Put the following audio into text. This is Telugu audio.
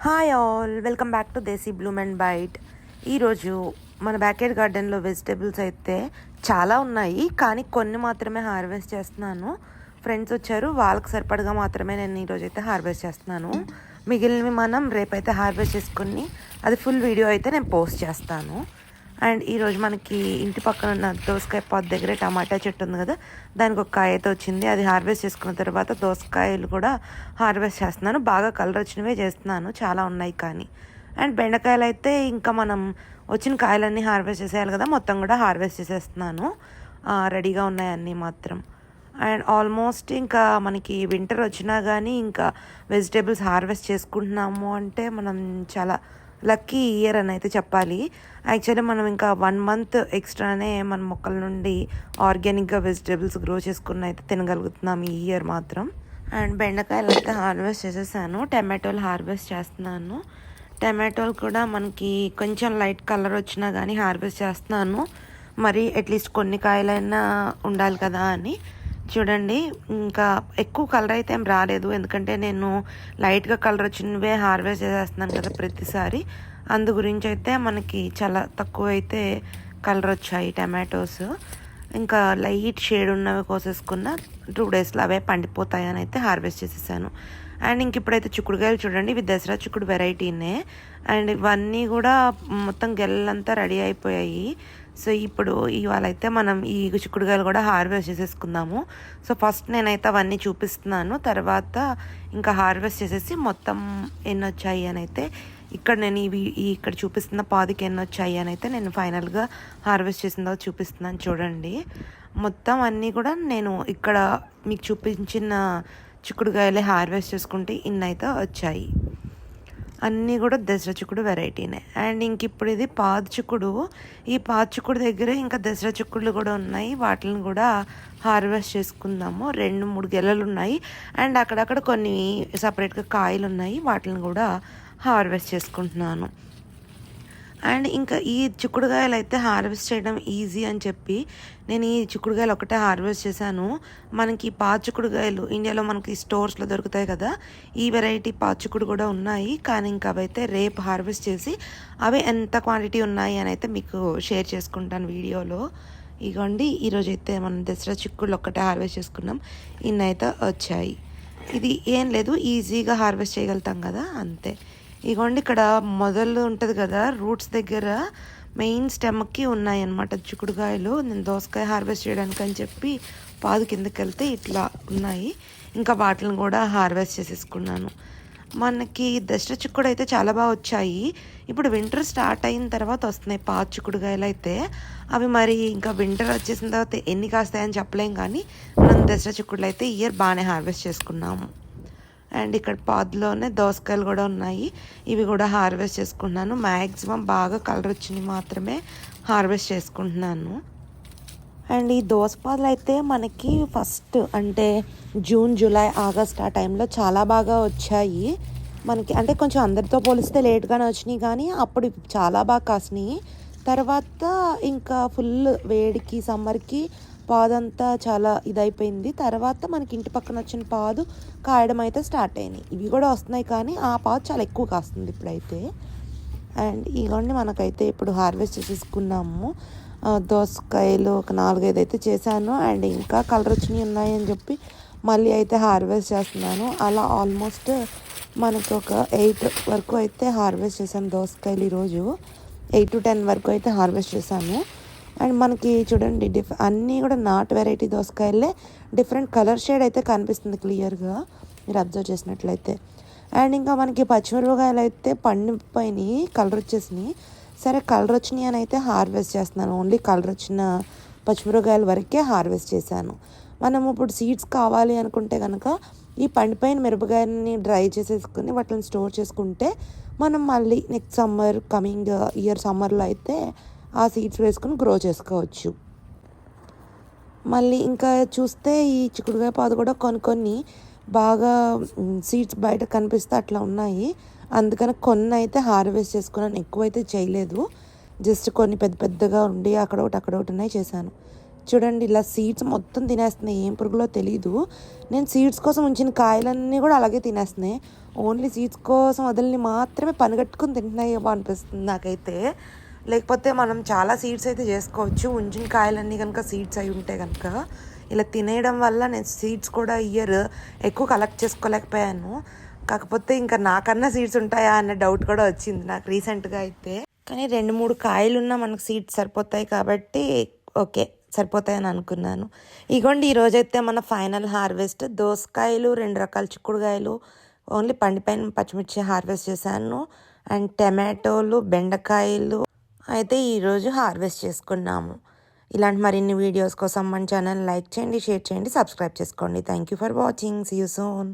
Hi all, welcome back to Desi bloom and bite. ఈరోజు మన బ్యాక్యార్డ్ గార్డెన్లో వెజిటేబుల్స్ అయితే చాలా ఉన్నాయి, కానీ కొన్ని మాత్రమే హార్వెస్ట్ చేస్తున్నాను. ఫ్రెండ్స్ వచ్చారు, వాళ్ళకి సరిపడగా మాత్రమే నేను ఈరోజు అయితే హార్వెస్ట్ చేస్తున్నాను. మిగిలినవి మనం రేపైతే హార్వెస్ట్ చేసుకుని అది ఫుల్ వీడియో అయితే నేను పోస్ట్ చేస్తాను. అండ్ ఈరోజు మనకి ఇంటి పక్కన ఉన్న దోసకాయ పాత దగ్గర టమాటా చెట్టు ఉంది కదా, దానికి ఒక కాయ అయితే వచ్చింది. అది హార్వెస్ట్ చేసుకున్న తర్వాత దోసకాయలు కూడా హార్వెస్ట్ చేస్తున్నాను. బాగా కలర్ వచ్చినవే చేస్తున్నాను, చాలా ఉన్నాయి కానీ. అండ్ బెండకాయలు అయితే ఇంకా మనం వచ్చిన కాయలన్నీ హార్వెస్ట్ చేసేయాలి కదా, మొత్తం కూడా హార్వెస్ట్ చేసేస్తున్నాను. రెడీగా ఉన్నాయి అన్నీ మాత్రం. అండ్ ఆల్మోస్ట్ ఇంకా మనకి వింటర్ వచ్చినా కానీ ఇంకా వెజిటేబుల్స్ హార్వెస్ట్ చేసుకుంటున్నాము అంటే మనం చాలా లక్కీ ఇయర్ అని అయితే చెప్పాలి. యాక్చువల్లీ మనం ఇంకా 1 మంత్ ఎక్స్ట్రానే మన మొక్కల నుండి ఆర్గానిక్గా వెజిటేబుల్స్ గ్రో చేసుకుని అయితే తినగలుగుతున్నాం ఈ ఇయర్ మాత్రం. అండ్ బెండకాయలు అయితే హార్వెస్ట్ చేసేసాను, టమాటోలు హార్వెస్ట్ చేస్తున్నాను. టమాటోలు కూడా మనకి కొంచెం లైట్ కలర్ వచ్చినా కానీ హార్వెస్ట్ చేస్తున్నాను, మరి అట్లీస్ట్ కొన్ని కాయలైనా ఉండాలి కదా అని. చూడండి, ఇంకా ఎక్కువ కలర్ అయితే ఏం రాలేదు, ఎందుకంటే నేను లైట్గా కలర్ వచ్చినవే హార్వెస్ట్ చేసేస్తున్నాను కదా ప్రతిసారి. అందు గురించి అయితే మనకి చాలా తక్కువ అయితే కలర్ వచ్చాయి టమాటోస్. ఇంకా లైట్ షేడ్ ఉన్నవి కోసేసుకున్న 2 డేస్లో అవే పండిపోతాయని అయితే హార్వెస్ట్ చేసేసాను. అండ్ ఇంక ఇప్పుడైతే చిక్కుడుకాయలు చూడండి, ఇవి దసరా చిక్కుడు వెరైటీనే. అండ్ ఇవన్నీ కూడా మొత్తం గెల్లంతా రెడీ అయిపోయాయి. సో ఇప్పుడు ఇవాళ అయితే మనం ఈ చిక్కుడుకాయలు కూడా హార్వెస్ట్ చేసేసుకుందాము. సో ఫస్ట్ నేనైతే అవన్నీ చూపిస్తున్నాను, తర్వాత ఇంకా హార్వెస్ట్ చేసేసి మొత్తం ఎన్ని వచ్చాయి అని అయితే ఇక్కడ నేను ఇక్కడ చూపిస్తున్న పాదికి ఎన్ని వచ్చాయి అని అయితే నేను ఫైనల్గా హార్వెస్ట్ చేసిందో చూపిస్తున్నాను. చూడండి, మొత్తం అన్నీ కూడా నేను ఇక్కడ మీకు చూపించిన చిక్కుడుకాయలే హార్వెస్ట్ చేసుకుంటే ఇన్నైతే వచ్చాయి. అన్నీ కూడా దసరా చిక్కుడు వెరైటీనే. అండ్ ఇంక ఇప్పుడు ఇది పాత చిక్కుడు. ఈ పాత చిక్కుడు దగ్గర ఇంకా దసరా చిక్కుడులు కూడా ఉన్నాయి, వాటిని కూడా హార్వెస్ట్ చేసుకుందాము. 2-3 గెలలు ఉన్నాయి, అండ్ అక్కడక్కడ కొన్ని సపరేట్గా కాయలు ఉన్నాయి, వాటిని కూడా హార్వెస్ట్ చేసుకుంటున్నాను. అండ్ ఇంకా ఈ చిక్కుడుకాయలు అయితే హార్వెస్ట్ చేయడం ఈజీ అని చెప్పి నేను ఈ చిక్కుడుకాయలు ఒకటే హార్వెస్ట్ చేశాను. మనకి పాత చిక్కుడుకాయలు ఇండియాలో మనకి స్టోర్స్లో దొరుకుతాయి కదా, ఈ వెరైటీ పాత చిక్కుడు కూడా ఉన్నాయి, కానీ ఇంకా అవైతే రేపు హార్వెస్ట్ చేసి అవి ఎంత క్వాంటిటీ ఉన్నాయి అని అయితే మీకు షేర్ చేసుకుంటాను వీడియోలో. ఇగోండి, ఈరోజు అయితే మనం దసరా చిక్కుడులు ఒక్కటే హార్వెస్ట్ చేసుకున్నాం, ఇన్నైతే వచ్చాయి. ఇది ఏం లేదు, ఈజీగా హార్వెస్ట్ చేయగలుగుతాం కదా, అంతే. ఇగోండి, ఇక్కడ మొదలు ఉంటుంది కదా రూట్స్ దగ్గర మెయిన్ స్టెమ్కి ఉన్నాయి అన్నమాట చిక్కుడుకాయలు. నేను దోసకాయ హార్వెస్ట్ చేయడానికి అని చెప్పి పాదు కిందకి వెళ్తే ఇట్లా ఉన్నాయి, ఇంకా వాటిని కూడా హార్వెస్ట్ చేసేసుకున్నాను. మనకి దసరా చిక్కుడు అయితే చాలా బాగా వచ్చాయి. ఇప్పుడు వింటర్ స్టార్ట్ అయిన తర్వాత వస్తున్నాయి పాత చిక్కుడుకాయలు అయితే. అవి మరి ఇంకా వింటర్ వచ్చేసిన తర్వాత ఎన్ని కాస్తాయని చెప్పలేం, కానీ మనం దసరా చిక్కుడులు అయితే ఇయర్ బాగానే హార్వెస్ట్ చేసుకున్నాము. అండ్ ఇక్కడ పాదులోనే దోసకాయలు కూడా ఉన్నాయి, ఇవి కూడా హార్వెస్ట్ చేసుకుంటున్నాను. మ్యాక్సిమం బాగా కలర్ వచ్చినవి మాత్రమే హార్వెస్ట్ చేసుకుంటున్నాను. అండ్ ఈ దోసపాదులు అయితే మనకి ఫస్ట్ అంటే జూన్, జూలై, ఆగస్ట్ ఆ టైంలో చాలా బాగా వచ్చాయి మనకి. అంటే కొంచెం అందరితో పోలిస్తే లేట్గానే వచ్చినాయి, కానీ అప్పుడు చాలా బాగా కాసినాయి. తర్వాత ఇంకా ఫుల్ వేడికి సమ్మర్కి పాదంతా చాలా ఇదైపోయింది. తర్వాత మనకి ఇంటి పక్కన వచ్చిన పాదు కాయడం అయితే స్టార్ట్ అయినాయి. ఇవి కూడా వస్తున్నాయి, కానీ ఆ పాదు చాలా ఎక్కువ కాస్తుంది ఇప్పుడైతే. అండ్ ఇవన్నీ మనకైతే ఇప్పుడు హార్వెస్ట్ చేసేసుకున్నాము. దోసకాయలు ఒక 4-5 అయితే చేశాను, అండ్ ఇంకా కలర్ వచ్చినవి ఉన్నాయని చెప్పి మళ్ళీ అయితే హార్వెస్ట్ చేస్తున్నాను. అలా ఆల్మోస్ట్ మనకు ఒక 8 వరకు అయితే హార్వెస్ట్ చేశాను దోసకాయలు ఈరోజు. 8 to 10 వరకు అయితే హార్వెస్ట్ చేశాను. అండ్ మనకి చూడండి అన్నీ కూడా నాట్ వెరైటీ దోసకాయలే, డిఫరెంట్ కలర్ షేడ్ అయితే కనిపిస్తుంది క్లియర్గా మీరు అబ్జర్వ్ చేసినట్లయితే. అండ్ ఇంకా మనకి పచ్చిమిరపకాయలు అయితే పండిపోయినాయి, కలర్ వచ్చేసినాయి. సరే, కలర్ వచ్చినాయి అని అయితే హార్వెస్ట్ చేస్తున్నాను. ఓన్లీ కలర్ వచ్చిన పచ్చిమిరపకాయల వరకే హార్వెస్ట్ చేశాను. మనం ఇప్పుడు సీడ్స్ కావాలి అనుకుంటే కనుక ఈ పండిపోయిన మిరపకాయలని డ్రై చేసేసుకుని వాటిని స్టోర్ చేసుకుంటే మనం మళ్ళీ నెక్స్ట్ సమ్మర్, కమింగ్ ఇయర్ సమ్మర్లో అయితే ఆ సీడ్స్ వేసుకొని గ్రో చేసుకోవచ్చు. మళ్ళీ ఇంకా చూస్తే ఈ చిక్కుడుకాయ పాదు కూడా కొన్ని బాగా సీడ్స్ బయట కనిపిస్తే అట్లా ఉన్నాయి, అందుకని కొన్ని అయితే హార్వెస్ట్ చేసుకున్నాను. ఎక్కువైతే చేయలేదు, జస్ట్ కొన్ని పెద్ద పెద్దగా ఉండి అక్కడ ఒకటి ఉన్నాయి చేశాను. చూడండి, ఇలా సీడ్స్ మొత్తం తినేస్తున్నాయి, ఏం పురుగులో తెలీదు. నేను సీడ్స్ కోసం ఉంచిన కాయలన్నీ కూడా అలాగే తినేస్తున్నాయి. ఓన్లీ సీడ్స్ కోసం వదిలిని మాత్రమే పనిగట్టుకుని తింటున్నాయేమో అనిపిస్తుంది నాకైతే. లేకపోతే మనం చాలా సీడ్స్ అయితే చేసుకోవచ్చు. ఉంచిన కాయలన్నీ కనుక సీడ్స్ అయి ఉంటే కనుక. ఇలా తినేయడం వల్ల నేను సీడ్స్ కూడా ఎక్కువ కలెక్ట్ చేసుకోలేకపోయాను. కాకపోతే ఇంకా నాకన్నా సీడ్స్ ఉంటాయా అన్న డౌట్ కూడా వచ్చింది నాకు రీసెంట్గా అయితే. కానీ 2-3 కాయలున్నా మనకు సీడ్స్ సరిపోతాయి కాబట్టి ఓకే, సరిపోతాయని అనుకున్నాను. ఇగోండి ఈరోజైతే మన ఫైనల్ హార్వెస్ట్. దోసకాయలు, 2 రకాల చిక్కుడుకాయలు, ఓన్లీ పండిపోయిన పచ్చిమిర్చి హార్వెస్ట్ చేశాను. అండ్ టమాటోలు, బెండకాయలు అయితే ఈరోజు హార్వెస్ట్ చేసుకున్నాము. ఇలాంటి మరిన్ని వీడియోస్ కోసం మన ఛానల్ లైక్ చేయండి, షేర్ చేయండి, సబ్స్క్రైబ్ చేసుకోండి. Thank you for watching. See you soon.